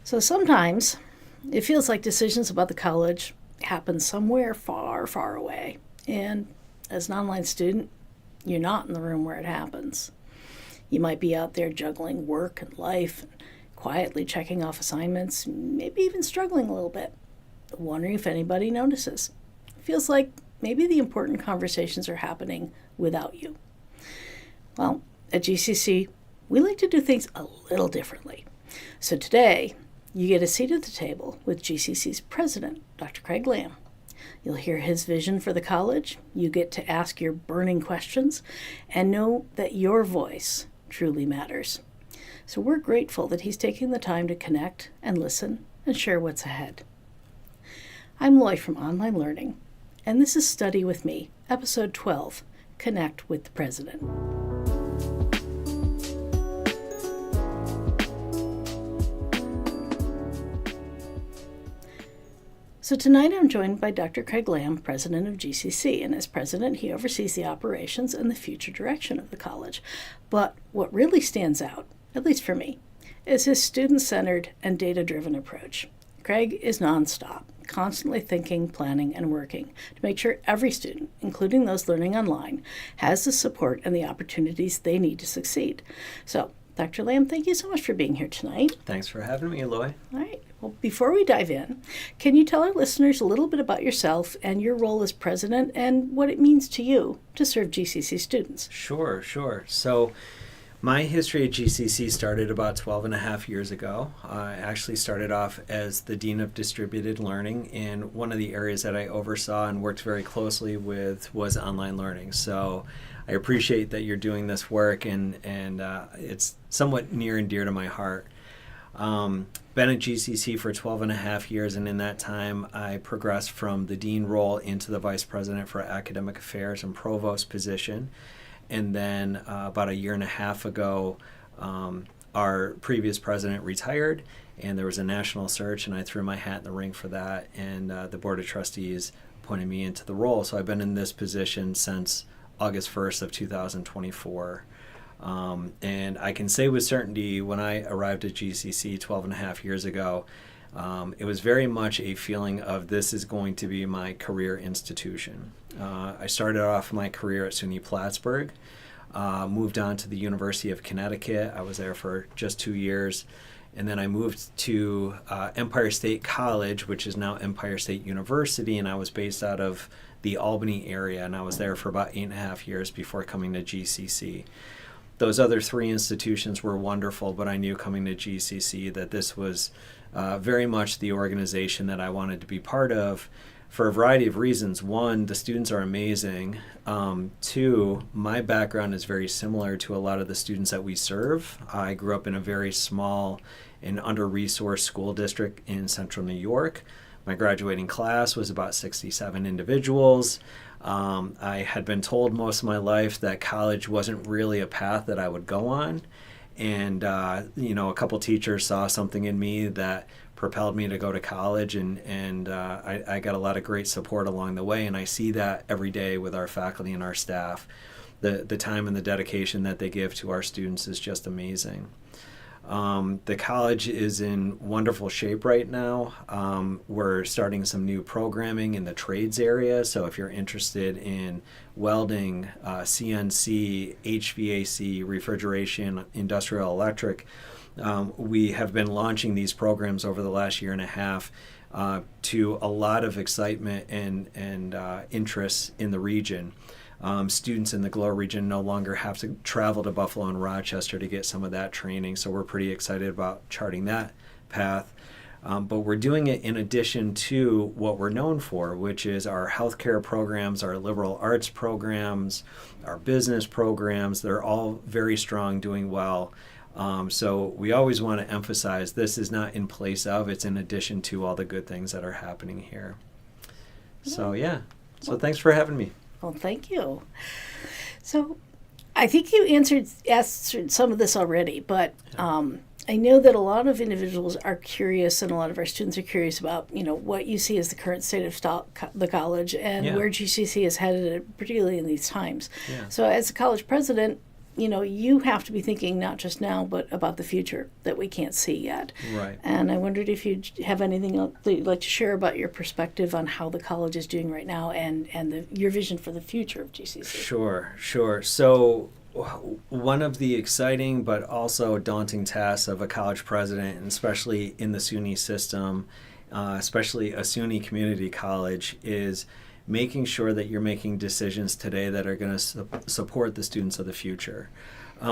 So sometimes it feels like decisions about the college happen somewhere far, far away. And as an online student, you're not in the room where it happens. You might be out there juggling work and life, quietly checking off assignments, maybe even struggling a little bit, wondering if anybody notices. It feels like maybe the important conversations are happening without you. Well, at GCC, we like to do things a little differently. So today, you get a seat at the table with GCC's president, Dr. Craig Lamb. You'll hear his vision for the college, you get to ask your burning questions, and know that your voice truly matters. So we're grateful that he's taking the time to connect and listen and share what's ahead. I'm Loy from Online Learning, and this is Study With Me, Episode 12, Connect with the President. So tonight I'm joined by Dr. Craig Lamb, president of GCC, and as president he oversees the operations and the future direction of the college. But what really stands out, at least for me, is his student-centered and data-driven approach. Craig is nonstop, constantly thinking, planning, and working to make sure every student, including those learning online, has the support and the opportunities they need to succeed. So, Dr. Lamb, thank you so much for being here tonight. Thanks for having me, Loy. All right. Well, before we dive in, can you tell our listeners a little bit about yourself and your role as president and what it means to you to serve GCC students? Sure. So my history at GCC started about 12 and a half years ago. I actually started off as the Dean of Distributed Learning, and one of the areas that I oversaw and worked very closely with was online learning. So I appreciate that you're doing this work, and it's somewhat near and dear to my heart. Been at GCC for 12 and a half years, and in that time I progressed from the dean role into the vice president for academic affairs and provost position. And then about a year and a half ago, our previous president retired, and there was a national search, and I threw my hat in the ring for that, and the board of trustees appointed me into the role. So I've been in this position since August 1st of 2024. And I can say with certainty, when I arrived at GCC 12 and a half years ago, it was very much a feeling of this is going to be my career institution. I started off my career at SUNY Plattsburgh, moved on to the University of Connecticut. I was there for just 2 years. And then I moved to Empire State College, which is now Empire State University, and I was based out of the Albany area, and I was there for about 8.5 years before coming to GCC. Those other 3 institutions were wonderful, but I knew coming to GCC that this was very much the organization that I wanted to be part of for a variety of reasons. 1, the students are amazing. 2, my background is very similar to a lot of the students that we serve. I grew up in a very small and under-resourced school district in central New York. My graduating class was about 67 individuals. I had been told most of my life that college wasn't really a path that I would go on. And, a couple teachers saw something in me that propelled me to go to college, and I got a lot of great support along the way. And I see that every day with our faculty and our staff. The time and the dedication that they give to our students is just amazing. The college is in wonderful shape right now. We're starting some new programming in the trades area, so if you're interested in welding, CNC, HVAC, refrigeration, industrial electric, we have been launching these programs over the last year and a half to a lot of excitement and interest in the region. Students in the Glow region no longer have to travel to Buffalo and Rochester to get some of that training, so we're pretty excited about charting that path. But we're doing it in addition to what we're known for, which is our healthcare programs, our liberal arts programs, our business programs. They're all very strong, doing well. So we always want to emphasize this is not in place of, it's in addition to all the good things that are happening here. So so thanks for having me. Well, thank you. So I think you answered some of this already, but I know that a lot of individuals are curious, and a lot of our students are curious about, what you see as the current state of the college and where GCC is headed, particularly in these times. Yeah. So as a college president, you have to be thinking not just now, but about the future that we can't see yet. Right. And I wondered if you have anything else that you'd like to share about your perspective on how the college is doing right now and your vision for the future of GCC. Sure. So one of the exciting but also daunting tasks of a college president, and especially in the SUNY system, especially a SUNY community college, is making sure that you're making decisions today that are going to support the students of the future.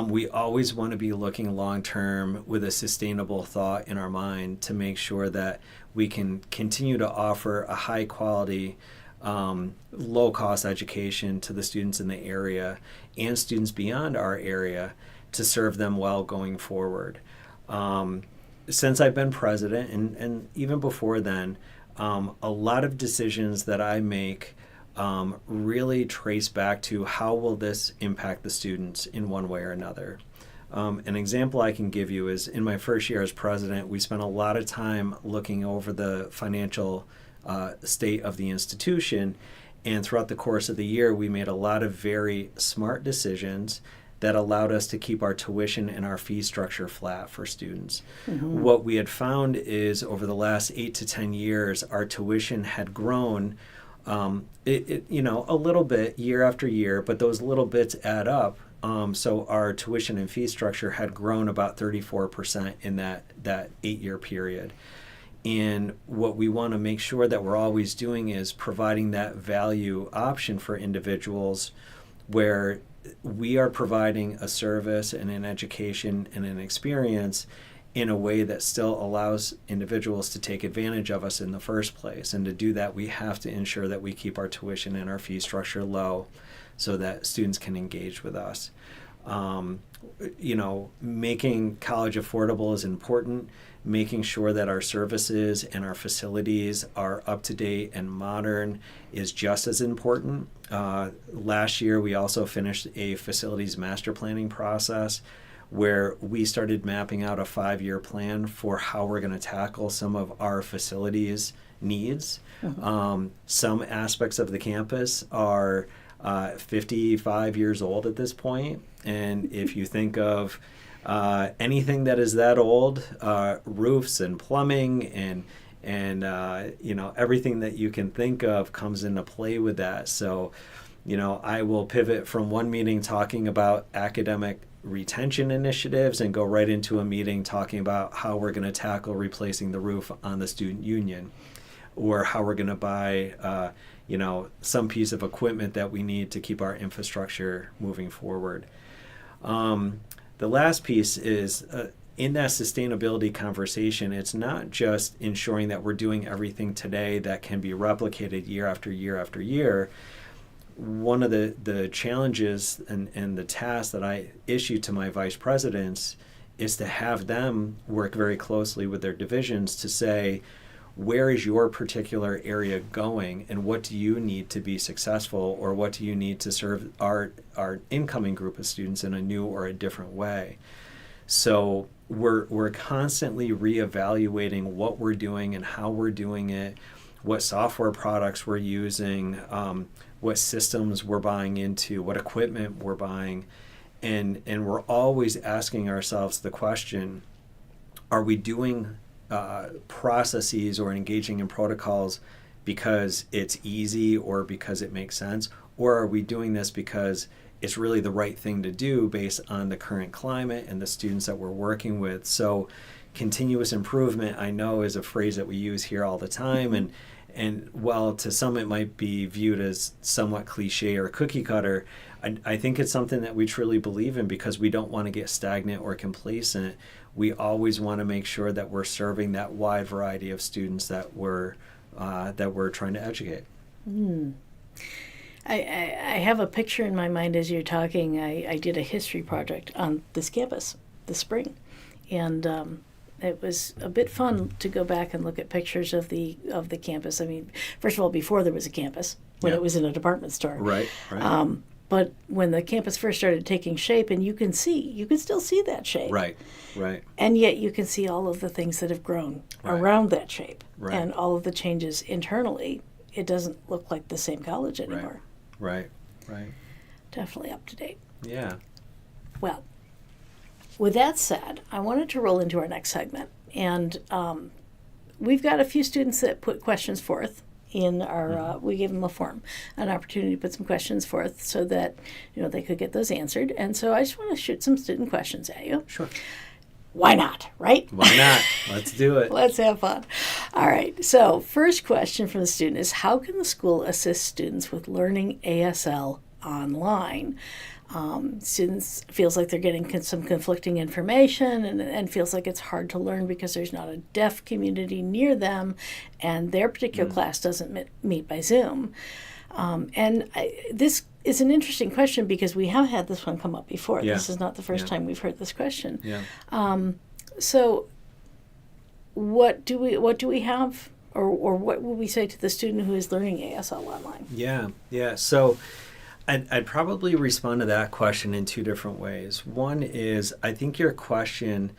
We always want to be looking long term with a sustainable thought in our mind to make sure that we can continue to offer a high quality, low cost education to the students in the area and students beyond our area to serve them well going forward. Since I've been president and even before then, a lot of decisions that I make really trace back to how will this impact the students in one way or another. An example I can give you is in my first year as president, we spent a lot of time looking over the financial state of the institution, and throughout the course of the year, we made a lot of very smart decisions that allowed us to keep our tuition and our fee structure flat for students. Mm-hmm. What we had found is over the last 8 to 10 years, our tuition had grown a little bit year after year, but those little bits add up. So our tuition and fee structure had grown about 34% in that 8-year period. And what we want to make sure that we're always doing is providing that value option for individuals where we are providing a service and an education and an experience in a way that still allows individuals to take advantage of us in the first place. And to do that, we have to ensure that we keep our tuition and our fee structure low so that students can engage with us. Making college affordable is important. Making sure that our services and our facilities are up to date and modern is just as important. Last year, we also finished a facilities master planning process where we started mapping out a 5-year plan for how we're going to tackle some of our facilities needs. Mm-hmm. Some aspects of the campus are 55 years old at this point, and if you think of anything that is that old, roofs and plumbing and everything that you can think of comes into play with that. So, I will pivot from one meeting talking about academic retention initiatives and go right into a meeting talking about how we're going to tackle replacing the roof on the student union, or how we're going to buy some piece of equipment that we need to keep our infrastructure moving forward. The last piece is in that sustainability conversation, it's not just ensuring that we're doing everything today that can be replicated year after year after year. One of the challenges and the tasks that I issue to my vice presidents is to have them work very closely with their divisions to say, where is your particular area going and what do you need to be successful, or what do you need to serve our incoming group of students in a new or a different way? So we're constantly reevaluating what we're doing and how we're doing it, what software products we're using, what systems we're buying into, what equipment we're buying, and we're always asking ourselves the question, are we doing processes or engaging in protocols because it's easy or because it makes sense, or are we doing this because it's really the right thing to do based on the current climate and the students that we're working with? So continuous improvement, I know, is a phrase that we use here all the time, and while to some it might be viewed as somewhat cliche or cookie cutter, I think it's something that we truly believe in because we don't want to get stagnant or complacent. We always want to make sure that we're serving that wide variety of students that we're trying to educate. I have a picture in my mind as you're talking. I did a history project on this campus this spring, and it was a bit fun to go back and look at pictures of the campus. I mean, first of all, before there was a campus, when it was in a department store. Right. But when the campus first started taking shape, and you can still see that shape. Right. And yet you can see all of the things that have grown around that shape, and all of the changes internally. It doesn't look like the same college anymore. Right. Definitely up to date. Yeah. Well, with that said, I wanted to roll into our next segment. And we've got a few students that put questions forth in our, we gave them a form, an opportunity to put some questions forth so that, they could get those answered. And so I just want to shoot some student questions at you. Sure. Why not, right? Why not? Let's do it. Let's have fun. All right. So first question from the student is, how can the school assist students with learning ASL online? Students feels like they're getting some conflicting information and feels like it's hard to learn because there's not a deaf community near them and their particular class doesn't meet by Zoom. This is an interesting question because we have had this one come up before. Yeah. This is not the first time we've heard this question. Yeah. So what do we have or what will we say to the student who is learning ASL online? Yeah. So I'd probably respond to that question in two different ways. One is, I think your question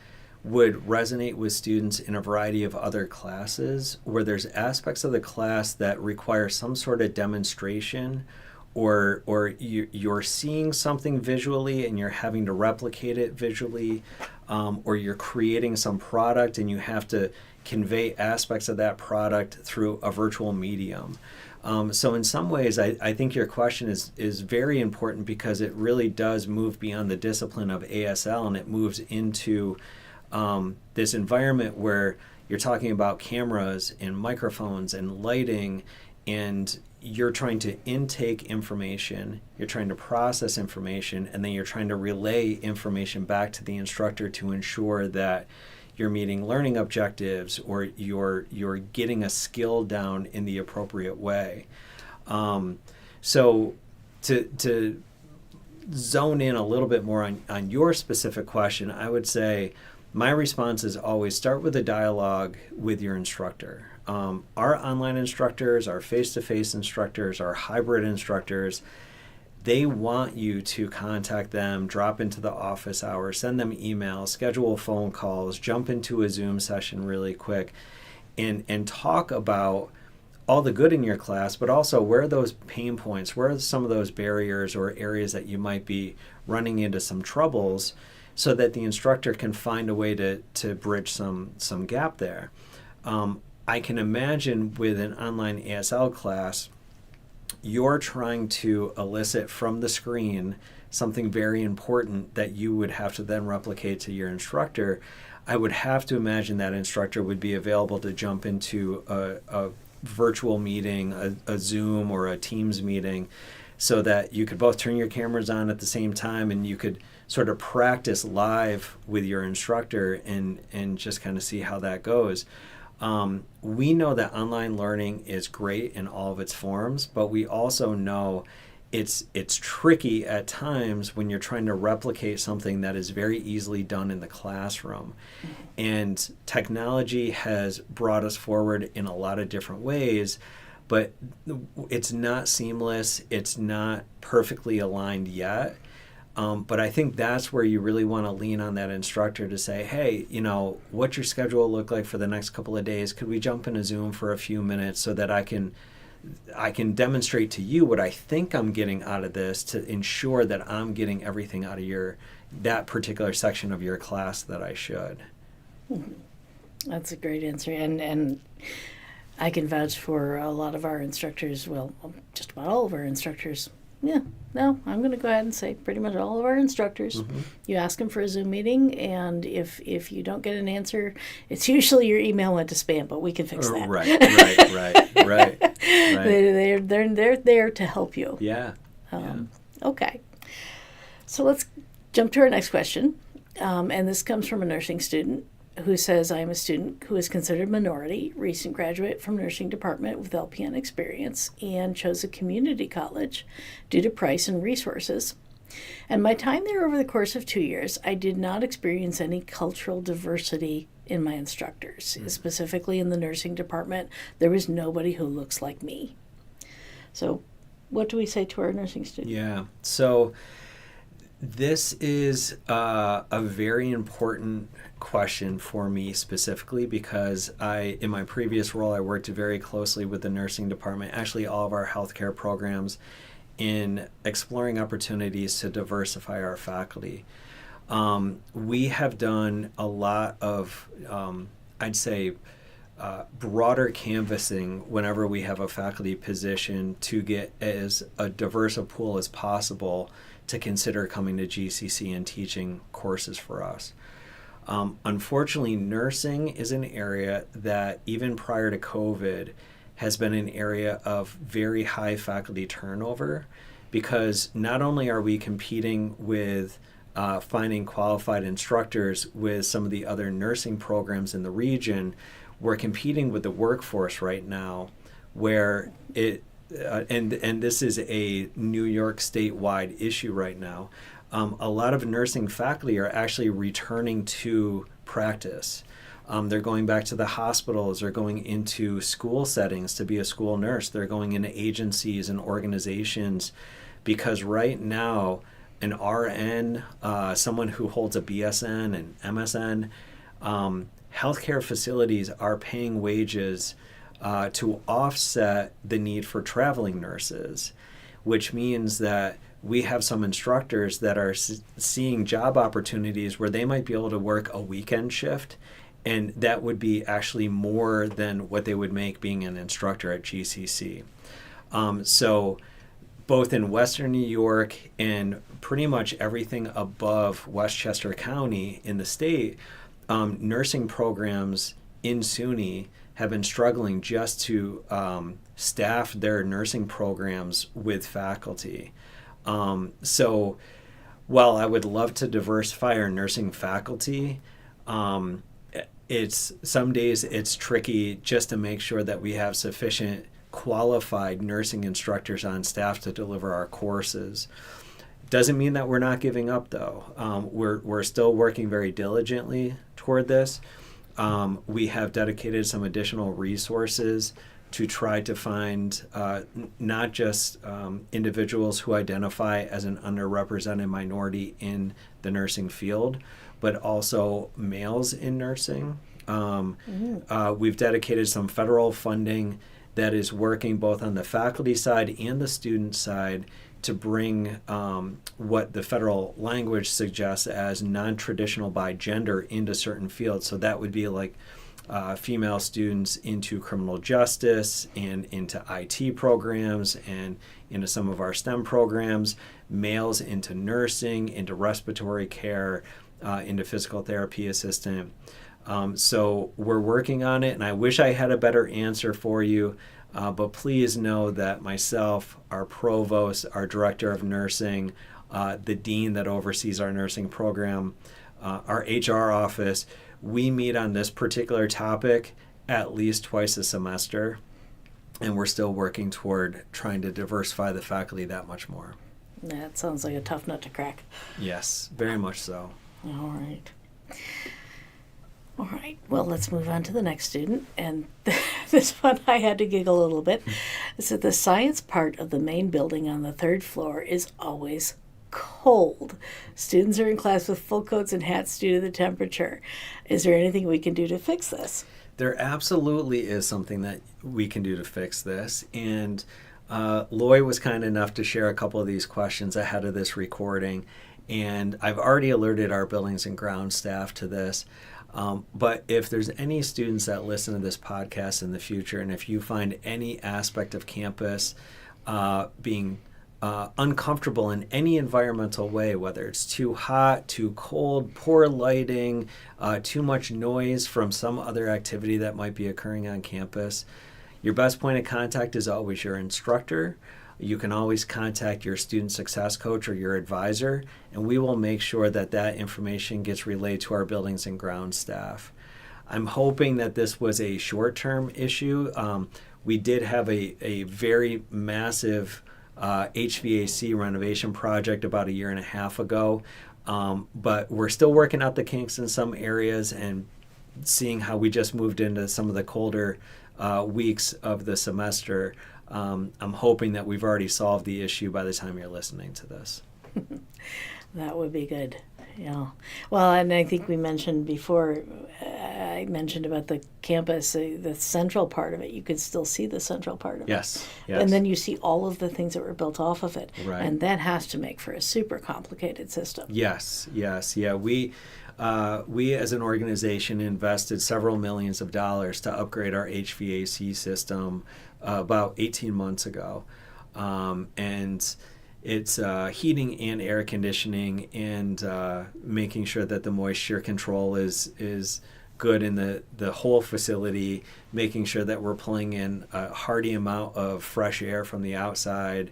would resonate with students in a variety of other classes where there's aspects of the class that require some sort of demonstration or you're seeing something visually and you're having to replicate it visually, or you're creating some product and you have to convey aspects of that product through a virtual medium. So in some ways, I think your question is very important because it really does move beyond the discipline of ASL and it moves into this environment where you're talking about cameras and microphones and lighting, and you're trying to intake information, you're trying to process information, and then you're trying to relay information back to the instructor to ensure that you're meeting learning objectives or you're getting a skill down in the appropriate way. So to zone in a little bit more on your specific question, I would say my response is always start with a dialogue with your instructor. Our online instructors, our face-to-face instructors, our hybrid instructors, they want you to contact them, drop into the office hours, send them emails, schedule phone calls, jump into a Zoom session really quick, and talk about all the good in your class, but also where are those pain points, where are some of those barriers or areas that you might be running into some troubles so that the instructor can find a way to bridge some gap there. I can imagine with an online ASL class, you're trying to elicit from the screen something very important that you would have to then replicate to your instructor. I would have to imagine that instructor would be available to jump into a virtual meeting, a Zoom or a Teams meeting, so that you could both turn your cameras on at the same time and you could sort of practice live with your instructor and just kind of see how that goes. We know that online learning is great in all of its forms, but we also know it's tricky at times when you're trying to replicate something that is very easily done in the classroom. And technology has brought us forward in a lot of different ways, but it's not seamless, it's not perfectly aligned yet. But I think that's where you really want to lean on that instructor to say, hey, what's your schedule look like for the next couple of days? Could we jump in a Zoom for a few minutes so that I can demonstrate to you what I think I'm getting out of this to ensure that I'm getting everything out of that particular section of your class that I should. That's a great answer. And I can vouch for a lot of our instructors, well, just about all of our instructors. Yeah, no, I'm going to go ahead and say pretty much all of our instructors. You ask them for a Zoom meeting, and if you don't get an answer, it's usually your email went to spam, but we can fix that. Right. They're there to help you. Yeah. Okay. So let's jump to our next question, and this comes from a nursing student who says, I am a student who is considered minority, recent graduate from nursing department with LPN experience, and chose a community college due to price and resources. And my time there over the course of 2 years, I did not experience any cultural diversity in my instructors. Specifically in the nursing department, there was nobody who looks like me. So what do we say to our nursing students? Yeah, so this is a very important question for me specifically because in my previous role, I worked very closely with the nursing department, actually all of our healthcare programs, in exploring opportunities to diversify our faculty. We have done a lot of, I'd say, broader canvassing whenever we have a faculty position to get as a diverse a pool as possible to consider coming to GCC and teaching courses for us. Unfortunately, nursing is an area that even prior to COVID has been an area of very high faculty turnover, because not only are we competing with finding qualified instructors with some of the other nursing programs in the region, we're competing with the workforce right now, where and this is a New York statewide issue right now. A lot of nursing faculty are actually returning to practice. They're going back to the hospitals. They're going into school settings to be a school nurse. They're going into agencies and organizations, because right now, an RN, someone who holds a BSN and MSN, healthcare facilities are paying wages to offset the need for traveling nurses, which means that we have some instructors that are seeing job opportunities where they might be able to work a weekend shift, and that would be actually more than what they would make being an instructor at GCC. So both in Western New York and pretty much everything above Westchester County in the state, nursing programs in SUNY have been struggling just to staff their nursing programs with faculty. So while I would love to diversify our nursing faculty, it's some days it's tricky just to make sure that we have sufficient qualified nursing instructors on staff to deliver our courses. Doesn't mean that we're not giving up, though. We're still working very diligently toward this. We have dedicated some additional resources to try to find not just individuals who identify as an underrepresented minority in the nursing field, but also males in nursing. We've dedicated some federal funding that is working both on the faculty side and the student side to bring what the federal language suggests as non-traditional by gender into certain fields. So that would be like female students into criminal justice and into IT programs and into some of our STEM programs, males into nursing, into respiratory care, into physical therapy assistant. So we're working on it, and I wish I had a better answer for you. But please know that myself, our provost, our director of nursing, the dean that oversees our nursing program, our HR office, we meet on this particular topic at least twice a semester, and we're still working toward trying to diversify the faculty that much more. That sounds like a tough nut to crack. Yes, very much so. All right. All right, well, let's move on to the next student. And this one, I had to giggle a little bit. It said the science part of the main building on the third floor is always cold. Students are in class with full coats and hats due to the temperature. Is there anything we can do to fix this? There absolutely is something that we can do to fix this. And Loy was kind enough to share a couple of these questions ahead of this recording. And I've already alerted our buildings and ground staff to this. But if there's any students that listen to this podcast in the future, and if you find any aspect of campus being uncomfortable in any environmental way, whether it's too hot, too cold, poor lighting, too much noise from some other activity that might be occurring on campus, your best point of contact is always your instructor. You can always contact your student success coach or your advisor, and we will make sure that that information gets relayed to our buildings and ground staff. I'm hoping that this was a short-term issue. We did have a very massive HVAC renovation project about a year and a half ago, but we're still working out the kinks in some areas and seeing how we just moved into some of the colder weeks of the semester. I'm hoping that we've already solved the issue by the time you're listening to this. That would be good. Yeah. Well, and I think we mentioned before, I mentioned about the campus, the central part of it. You could still see the central part of it. Yes, yes. And then you see all of the things that were built off of it. Right. And that has to make for a super complicated system. Yes, yes, yeah. We as an organization invested several millions of dollars to upgrade our HVAC system about 18 months ago. And it's heating and air conditioning and making sure that the moisture control is good in the whole facility, making sure that we're pulling in a hearty amount of fresh air from the outside.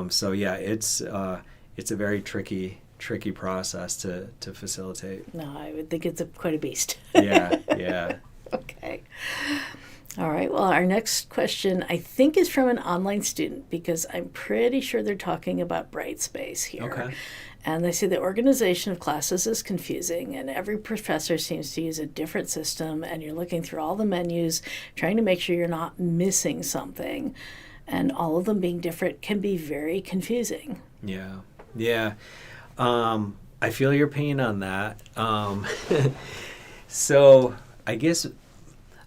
So yeah, it's a very tricky process to facilitate. No, I would think it's quite a beast. Yeah, yeah. Okay. All right. Well, our next question, I think, is from an online student because I'm pretty sure they're talking about Brightspace here. Okay. And they say the organization of classes is confusing, and every professor seems to use a different system, and you're looking through all the menus, trying to make sure you're not missing something. And all of them being different can be very confusing. Yeah, yeah. I feel your pain on that. So I guess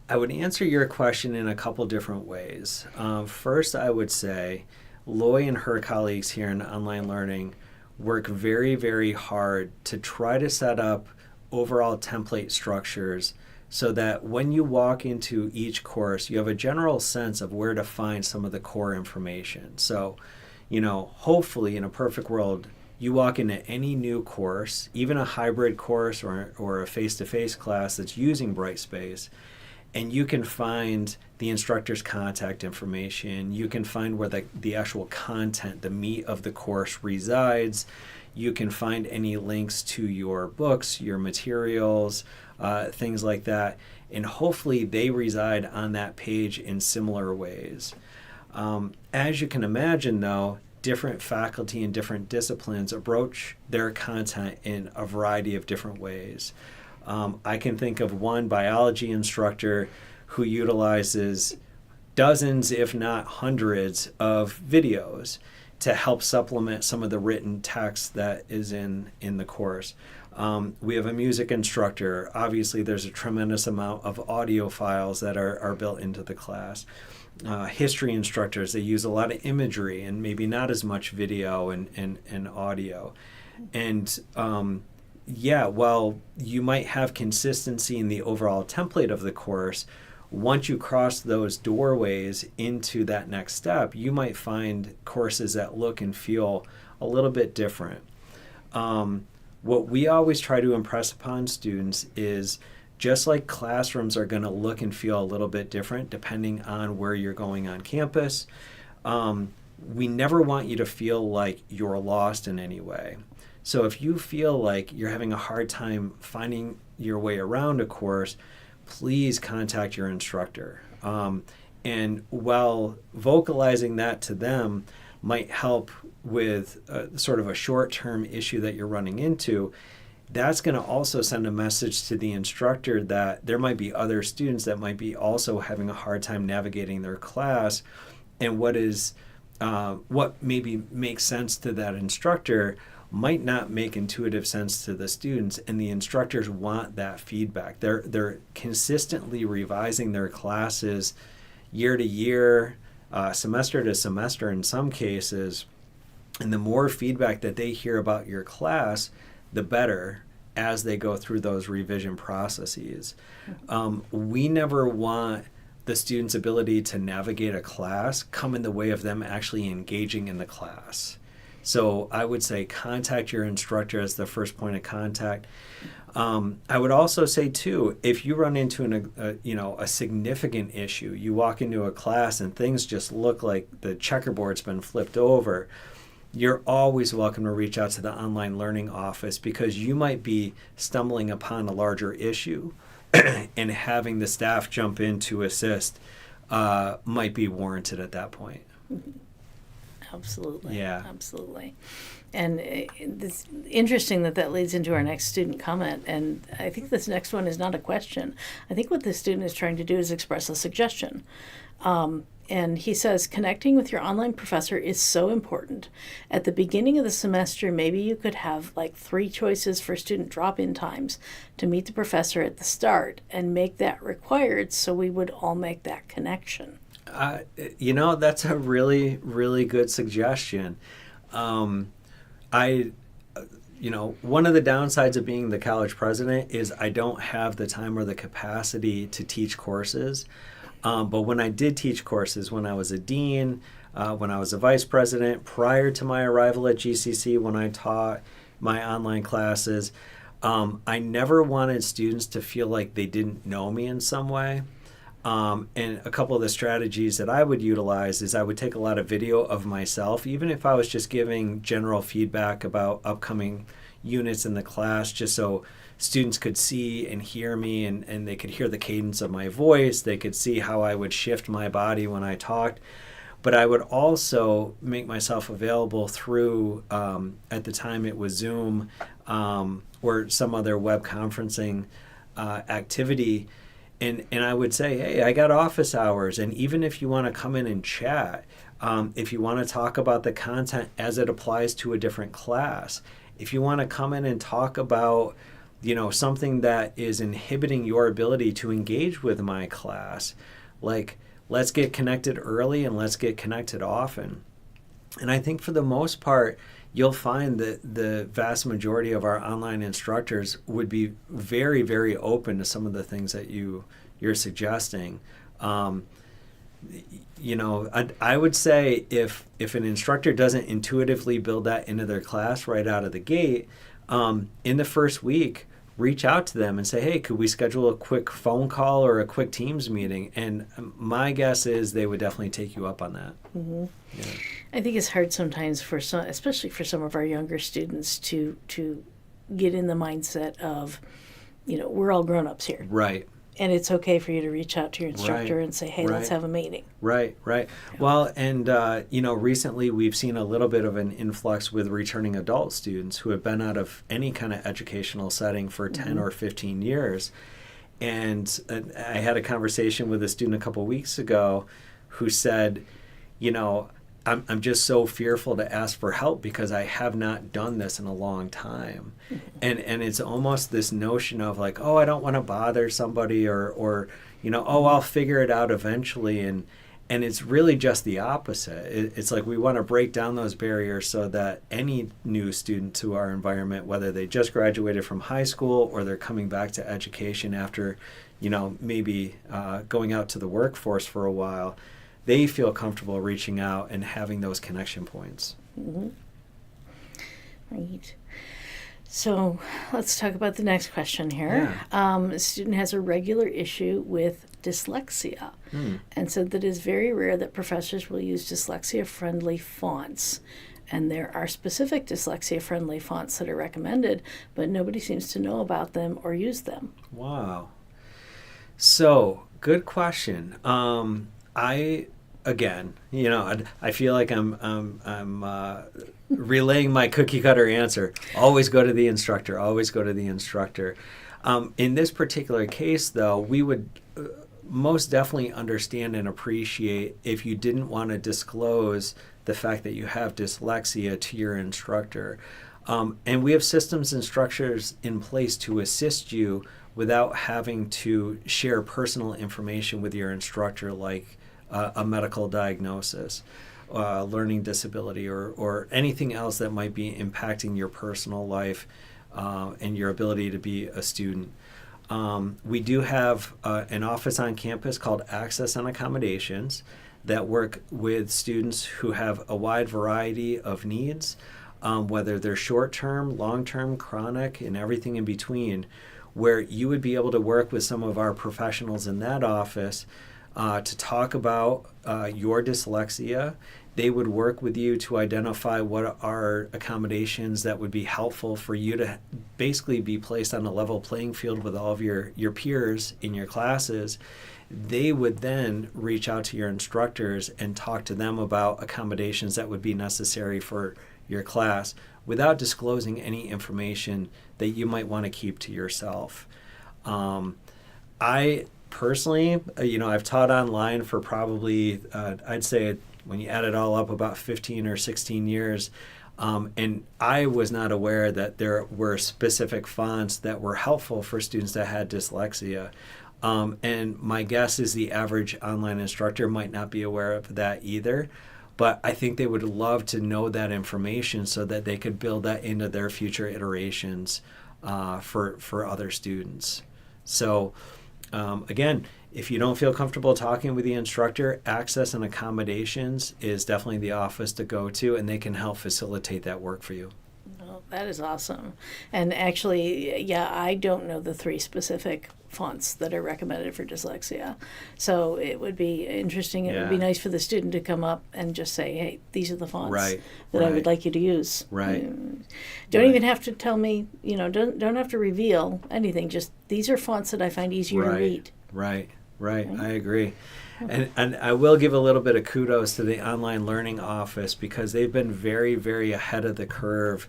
I would answer your question in a couple different ways. First, I would say Loy and her colleagues here in online learning work very, very hard to try to set up overall template structures so that when you walk into each course, you have a general sense of where to find some of the core information. So, hopefully in a perfect world, you walk into any new course, even a hybrid course or a face-to-face class that's using Brightspace, and you can find the instructor's contact information. You can find where the actual content, the meat of the course resides. You can find any links to your books, your materials, things like that. And hopefully they reside on that page in similar ways. As you can imagine, though, different faculty in different disciplines approach their content in a variety of different ways. I can think of one biology instructor who utilizes dozens, if not hundreds, of videos to help supplement some of the written text that is in the course. We have a music instructor. Obviously, there's a tremendous amount of audio files that are built into the class. History instructors, they use a lot of imagery and maybe not as much video and audio. And while you might have consistency in the overall template of the course, once you cross those doorways into that next step, you might find courses that look and feel a little bit different. What we always try to impress upon students is just like classrooms are going to look and feel a little bit different depending on where you're going on campus, we never want you to feel like you're lost in any way. So if you feel like you're having a hard time finding your way around a course, please contact your instructor. And while vocalizing that to them might help with sort of a short-term issue that you're running into, that's going to also send a message to the instructor that there might be other students that might be also having a hard time navigating their class, and what maybe makes sense to that instructor might not make intuitive sense to the students, and the instructors want that feedback. They're consistently revising their classes year to year, semester to semester in some cases, and the more feedback that they hear about your class, the better as they go through those revision processes. We never want the student's ability to navigate a class come in the way of them actually engaging in the class. So I would say contact your instructor as the first point of contact. I would also say too, if you run into a significant issue, you walk into a class and things just look like the checkerboard's been flipped over, you're always welcome to reach out to the online learning office, because you might be stumbling upon a larger issue and having the staff jump in to assist might be warranted at that point. Absolutely. Yeah. Absolutely. And it's interesting that leads into our next student comment. And I think this next one is not a question. I think what the student is trying to do is express a suggestion. And he says, connecting with your online professor is so important. At the beginning of the semester, maybe you could have like 3 choices for student drop-in times to meet the professor at the start and make that required so we would all make that connection. That's a really, really good suggestion. I one of the downsides of being the college president is I don't have the time or the capacity to teach courses. But when I did teach courses, when I was a dean, when I was a vice president, prior to my arrival at GCC, when I taught my online classes, I never wanted students to feel like they didn't know me in some way. And a couple of the strategies that I would utilize is I would take a lot of video of myself, even if I was just giving general feedback about upcoming units in the class, just so students could see and hear me, and they could hear the cadence of my voice. They could see how I would shift my body when I talked. But I would also make myself available through, at the time it was Zoom or some other web conferencing activity. And I would say, hey, I got office hours. And even if you want to come in and chat, if you want to talk about the content as it applies to a different class, if you want to come in and talk about something that is inhibiting your ability to engage with my class, like, let's get connected early and let's get connected often. And I think for the most part, you'll find that the vast majority of our online instructors would be very, very open to some of the things that you're suggesting. I would say if an instructor doesn't intuitively build that into their class right out of the gate, in the first week, reach out to them and say, hey, could we schedule a quick phone call or a quick Teams meeting? And my guess is they would definitely take you up on that. Mm-hmm. Yeah. I think it's hard sometimes for some, especially for some of our younger students, to get in the mindset of, we're all grown-ups here. Right. And it's okay for you to reach out to your instructor Right. and say, hey, Right. let's have a meeting. Right. Yeah. Well, and, recently we've seen a little bit of an influx with returning adult students who have been out of any kind of educational setting for 10 or 15 years. And I had a conversation with a student a couple weeks ago who said, I'm just so fearful to ask for help because I have not done this in a long time. And it's almost this notion of like, oh, I don't want to bother somebody or oh, I'll figure it out eventually. And it's really just the opposite. It's like we want to break down those barriers so that any new student to our environment, whether they just graduated from high school or they're coming back to education after, maybe going out to the workforce for a while, they feel comfortable reaching out and having those connection points. Mm-hmm. Right. So let's talk about the next question here. Yeah. A student has a regular issue with dyslexia and said that it is very rare that professors will use dyslexia-friendly fonts. And there are specific dyslexia-friendly fonts that are recommended, but nobody seems to know about them or use them. Wow. So, good question. I feel like I'm relaying my cookie cutter answer. Always go to the instructor. Always go to the instructor. In this particular case, though, we would most definitely understand and appreciate if you didn't want to disclose the fact that you have dyslexia to your instructor. And we have systems and structures in place to assist you without having to share personal information with your instructor, like a medical diagnosis, learning disability, or anything else that might be impacting your personal life and your ability to be a student. We do have an office on campus called Access and Accommodations that work with students who have a wide variety of needs, whether they're short-term, long-term, chronic, and everything in between, where you would be able to work with some of our professionals in that office to talk about your dyslexia. They would work with you to identify what are accommodations that would be helpful for you to basically be placed on a level playing field with all of your peers in your classes. They would then reach out to your instructors and talk to them about accommodations that would be necessary for your class without disclosing any information that you might want to keep to yourself. I personally, I've taught online for probably, I'd say when you add it all up, about 15 or 16 years. And I was not aware that there were specific fonts that were helpful for students that had dyslexia. And my guess is the average online instructor might not be aware of that either. But I think they would love to know that information so that they could build that into their future iterations for other students. So again, if you don't feel comfortable talking with the instructor, Access and Accommodations is definitely the office to go to, and they can help facilitate that work for you. Oh, that is awesome. And actually, yeah, I don't know the 3 specific fonts that are recommended for dyslexia. So it would be interesting. It would be nice for the student to come up and just say, hey, these are the fonts that I would like you to use. Right. Don't even have to tell me, don't have to reveal anything. Just these are fonts that I find easier to read. Right. I agree. And I will give a little bit of kudos to the online learning office because they've been very, very ahead of the curve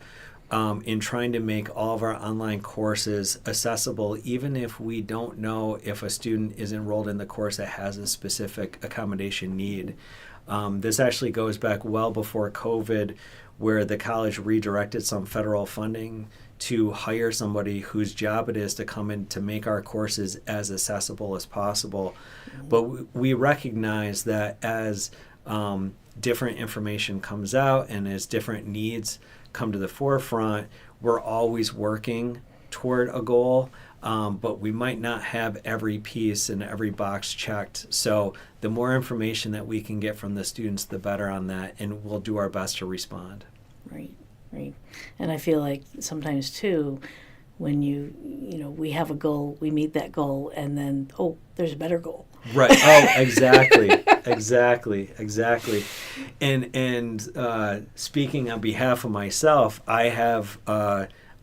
in trying to make all of our online courses accessible, even if we don't know if a student is enrolled in the course that has a specific accommodation need. This actually goes back well before COVID, where the college redirected some federal funding to hire somebody whose job it is to come in to make our courses as accessible as possible. But we recognize that as different information comes out and as different needs come to the forefront, we're always working toward a goal, but we might not have every piece and every box checked. So the more information that we can get from the students, the better on that, and we'll do our best to respond. Right. And I feel like sometimes too, when we have a goal, we meet that goal, and then, there's a better goal. Right. Oh, exactly. And speaking on behalf of myself, I'm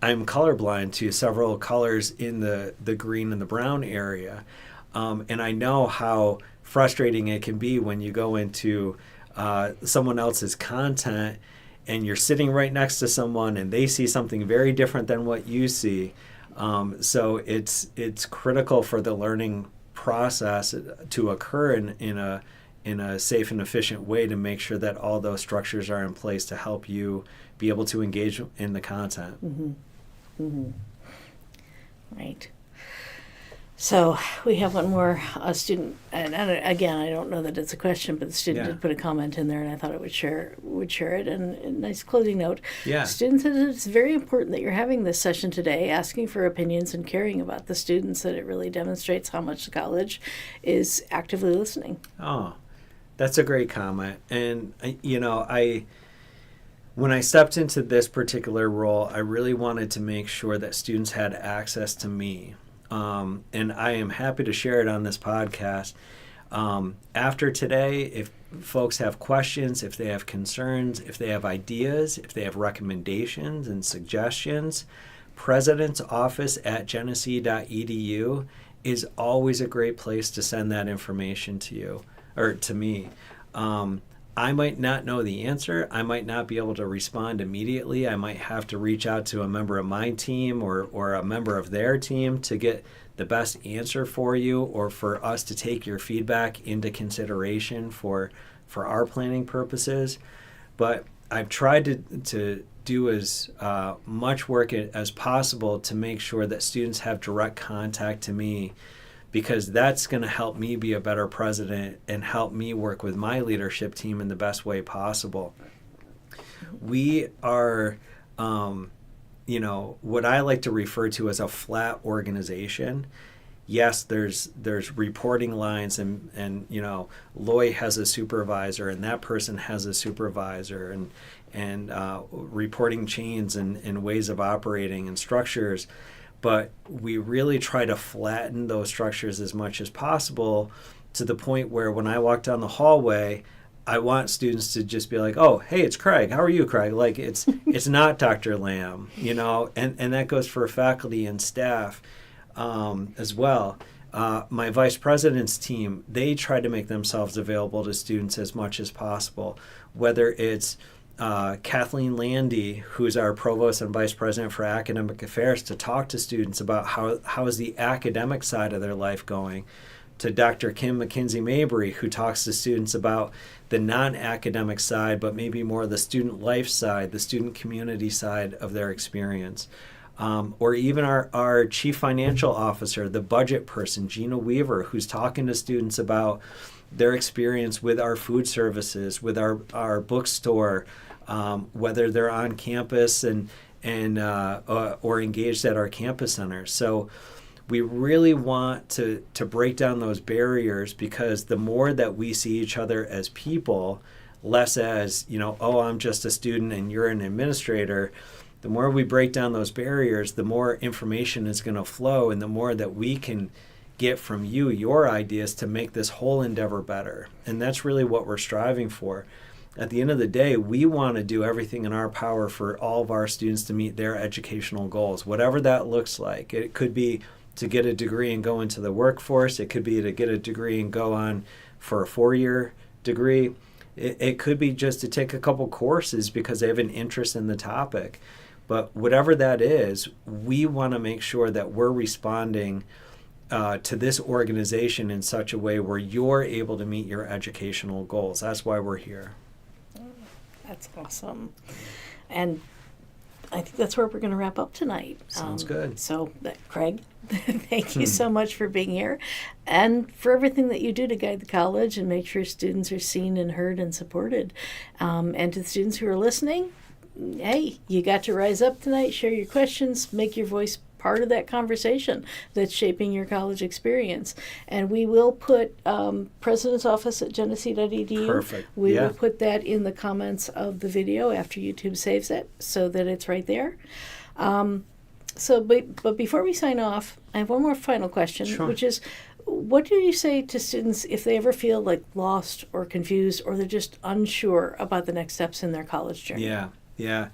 colorblind to several colors in the green and the brown area. And I know how frustrating it can be when you go into someone else's content and you're sitting right next to someone and they see something very different than what you see. So it's critical for the learning process to occur in a safe and efficient way to make sure that all those structures are in place to help you be able to engage in the content. Right. So we have one more student, and again, I don't know that it's a question, but the student did put a comment in there, and I thought it would share it. And a nice closing note. Yeah. Students, it's very important that you're having this session today, asking for opinions and caring about the students. That it really demonstrates how much the college is actively listening. Oh, that's a great comment. And when I stepped into this particular role, I really wanted to make sure that students had access to me. And I am happy to share it on this podcast. After today, if folks have questions, if they have concerns, if they have ideas, if they have recommendations and suggestions, President's Office at genesee.edu is always a great place to send that information to you or to me. I might not know the answer. I might not be able to respond immediately. I might have to reach out to a member of my team or a member of their team to get the best answer for you or for us to take your feedback into consideration for our planning purposes. But I've tried to do as much work as possible to make sure that students have direct contact to me, because that's going to help me be a better president and help me work with my leadership team in the best way possible. We are, what I like to refer to as a flat organization. Yes, there's reporting lines and Loy has a supervisor and that person has a supervisor and reporting chains and ways of operating and structures. But we really try to flatten those structures as much as possible to the point where when I walk down the hallway, I want students to just be like, oh, hey, it's Craig. How are you, Craig? Like it's not Dr. Lamb, and that goes for faculty and staff as well. My vice president's team, they try to make themselves available to students as much as possible, whether it's Kathleen Landy, who's our provost and vice president for academic affairs, to talk to students about how is the academic side of their life going, to Dr. Kim McKinsey Mabry, who talks to students about the non-academic side, but maybe more the student life side, the student community side of their experience. Or even our chief financial officer, the budget person, Gina Weaver, who's talking to students about their experience with our food services, with our bookstore, whether they're on campus or engaged at our campus center. So we really want to break down those barriers, because the more that we see each other as people, less as, oh, I'm just a student and you're an administrator, the more we break down those barriers, the more information is going to flow, and the more that we can get from you your ideas to make this whole endeavor better. And that's really what we're striving for. At the end of the day, we want to do everything in our power for all of our students to meet their educational goals, whatever that looks like. It could be to get a degree and go into the workforce. It could be to get a degree and go on for a 4-year degree. It could be just to take a couple courses because they have an interest in the topic. But whatever that is, we want to make sure that we're responding to this organization in such a way where you're able to meet your educational goals. That's why we're here. That's awesome. And I think that's where we're going to wrap up tonight. Sounds good. So, Craig, thank you so much for being here and for everything that you do to guide the college and make sure students are seen and heard and supported. And to the students who are listening, hey, you got to rise up tonight, share your questions, make your voice part of that conversation that's shaping your college experience. And we will put President's Office at genesee.edu. Perfect. We will put that in the comments of the video after YouTube saves it so that it's right there. But before we sign off, I have one more final question, Sure. which is, what do you say to students if they ever feel like lost or confused or they're just unsure about the next steps in their college journey? Yeah.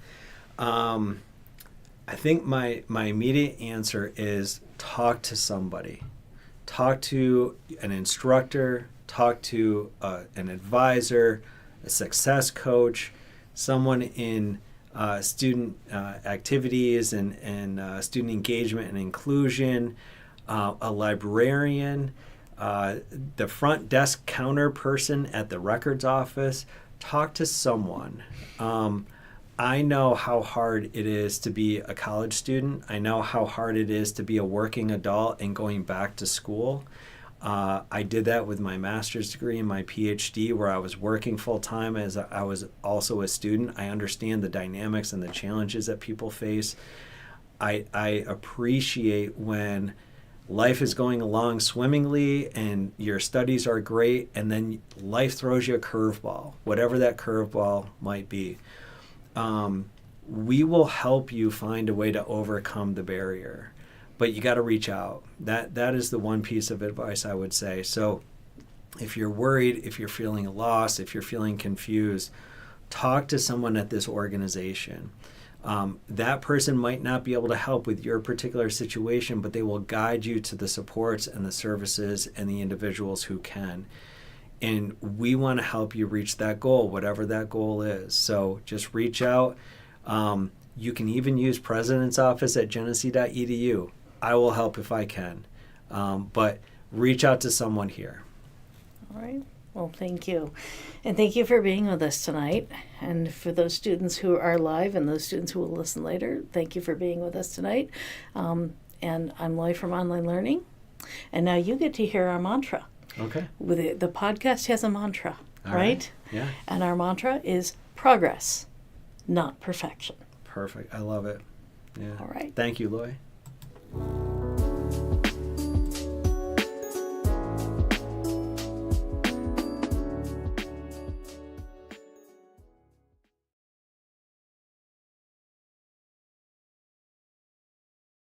I think my immediate answer is talk to somebody. Talk to an instructor, talk to an advisor, a success coach, someone in student activities and student engagement and inclusion, a librarian, the front desk counter person at the records office. Talk to someone. I know how hard it is to be a college student. I know how hard it is to be a working adult and going back to school. I did that with my master's degree and my PhD, where I was working full-time as I was also a student. I understand the dynamics and the challenges that people face. I appreciate when life is going along swimmingly and your studies are great, and then life throws you a curveball, whatever that curveball might be. We will help you find a way to overcome the barrier, but you got to reach out. That is the one piece of advice I would say. So if you're worried, if you're feeling lost, if you're feeling confused, talk to someone at this organization. That person might not be able to help with your particular situation, but they will guide you to the supports and the services and the individuals who can. And we want to help you reach that goal, whatever that goal is. So just reach out. You can even use President's Office at genesee.edu. I will help if I can. But reach out to someone here. All right. Well, thank you. And thank you for being with us tonight. And for those students who are live and those students who will listen later, thank you for being with us tonight. And I'm Loy from Online Learning. And now you get to hear our mantra. Okay. With the podcast has a mantra, right? Yeah. And our mantra is progress, not perfection. Perfect. I love it. Yeah. All right. Thank you, Loy.